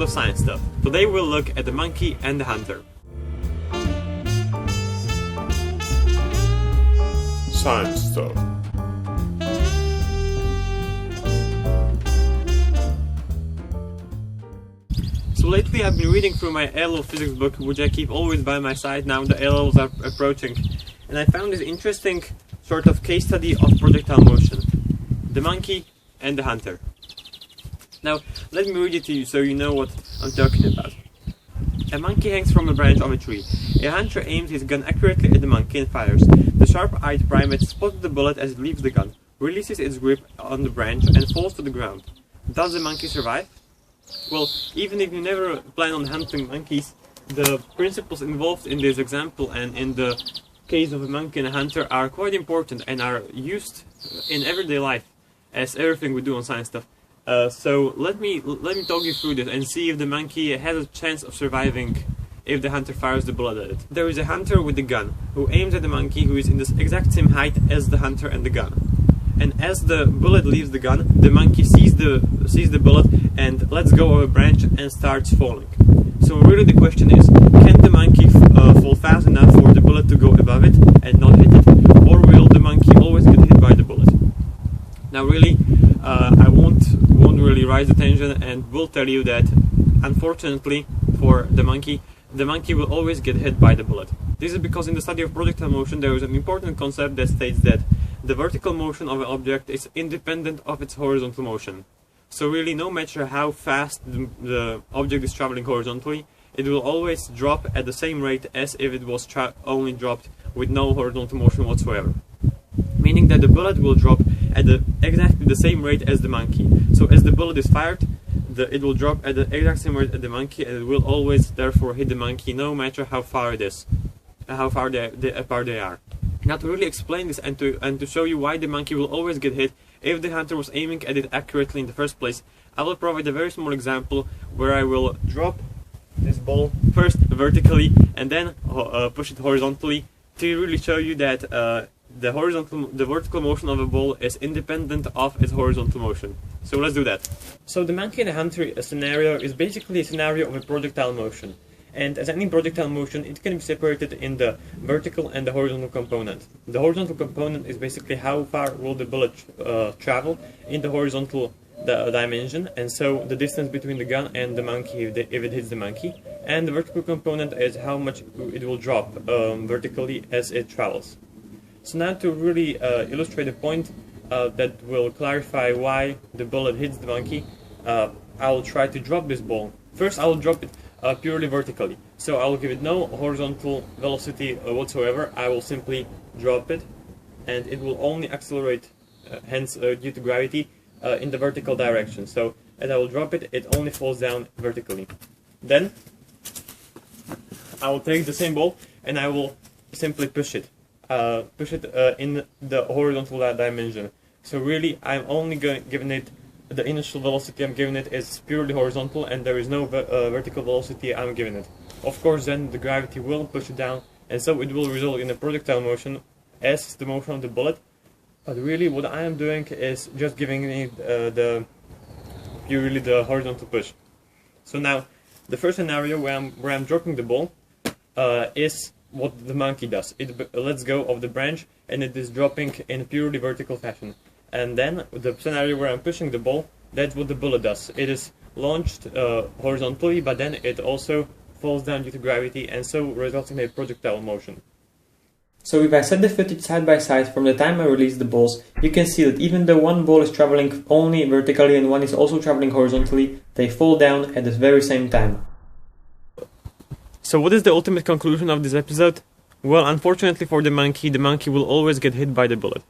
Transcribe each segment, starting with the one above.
episode of Science Stuff. Today we'll look at the monkey and the hunter. Science Stuff. So lately I've been reading through my A-level physics book, which I keep always by my side now the A-levels are approaching, and I found this interesting sort of case study of projectile motion. The monkey and the hunter. Now, let me read it to you so you know what I'm talking about. A monkey hangs from a branch of a tree. A hunter aims his gun accurately at the monkey and fires. The sharp-eyed primate spots the bullet as it leaves the gun, releases its grip on the branch and falls to the ground. Does the monkey survive? Well, even if you never plan on hunting monkeys, the principles involved in this example and in the case of a monkey and a hunter are quite important and are used in everyday life, as everything we do on Science Stuff. So let me talk you through this and see if the monkey has a chance of surviving if the hunter fires the bullet at it. There is a hunter with a gun who aims at the monkey who is in the exact same height as the hunter and the gun. And as the bullet leaves the gun, the monkey sees the bullet and lets go of a branch and starts falling. So really the question is, can the monkey fall fast enough for the bullet to go above it and not hit it? Or will the monkey always get hit by the bullet? Now really, I won't really raise the tension and will tell you that, unfortunately for the monkey will always get hit by the bullet. This is because in the study of projectile motion there is an important concept that states that the vertical motion of an object is independent of its horizontal motion. So really, no matter how fast the object is traveling horizontally, it will always drop at the same rate as if it was only dropped with no horizontal motion whatsoever. Meaning that the bullet will drop at exactly the same rate as the monkey. So as the bullet is fired, it will drop at the exact same rate as the monkey, and it will always therefore hit the monkey no matter how far it is, how far apart they are. Now to really explain this and to show you why the monkey will always get hit if the hunter was aiming at it accurately in the first place, I will provide a very small example where I will drop this ball first vertically and then push it horizontally to really show you that the vertical motion of a ball is independent of its horizontal motion. So let's do that. So the monkey and the hunter scenario is basically a scenario of a projectile motion. And as any projectile motion, it can be separated in the vertical and the horizontal component. The horizontal component is basically how far will the bullet travel in the horizontal dimension, and so the distance between the gun and the monkey if it hits the monkey. And the vertical component is how much it will drop vertically as it travels. So now to really illustrate a point that will clarify why the bullet hits the monkey, I will try to drop this ball. First I will drop it purely vertically. So I will give it no horizontal velocity whatsoever. I will simply drop it and it will only accelerate, hence due to gravity, in the vertical direction. So as I will drop it, it only falls down vertically. Then I will take the same ball and I will simply push it in the horizontal dimension. So really I'm only giving it the initial velocity I'm giving it is purely horizontal and there is no vertical velocity I'm giving it. Of course then the gravity will push it down and so it will result in a projectile motion as the motion of the bullet. But really what I am doing is just giving it purely the horizontal push. So now the first scenario where I'm dropping the ball is what the monkey does. It lets go of the branch and it is dropping in a purely vertical fashion. And then the scenario where I'm pushing the ball, that's what the bullet does. It is launched horizontally, but then it also falls down due to gravity and so results in a projectile motion. So if I set the footage side by side from the time I release the balls, you can see that even though one ball is traveling only vertically and one is also traveling horizontally, they fall down at the very same time. So what is the ultimate conclusion of this episode? Well, unfortunately for the monkey will always get hit by the bullet.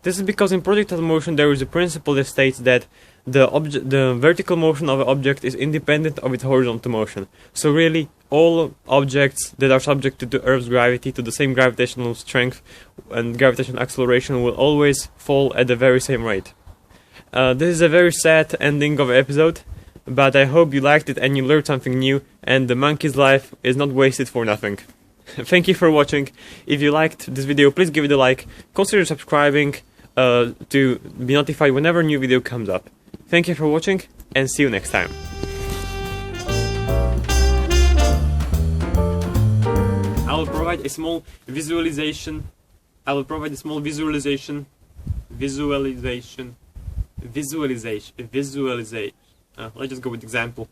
This is because in projectile motion there is a principle that states that the vertical motion of an object is independent of its horizontal motion. So really, all objects that are subject to the Earth's gravity, to the same gravitational strength and gravitational acceleration, will always fall at the very same rate. This is a very sad ending of the episode, but I hope you liked it and you learned something new, and the monkey's life is not wasted for nothing. Thank you for watching. If you liked this video, please give it a like, consider subscribing to be notified whenever a new video comes up. Thank you for watching and see you next time. provide a small visualization. Let's just go with example.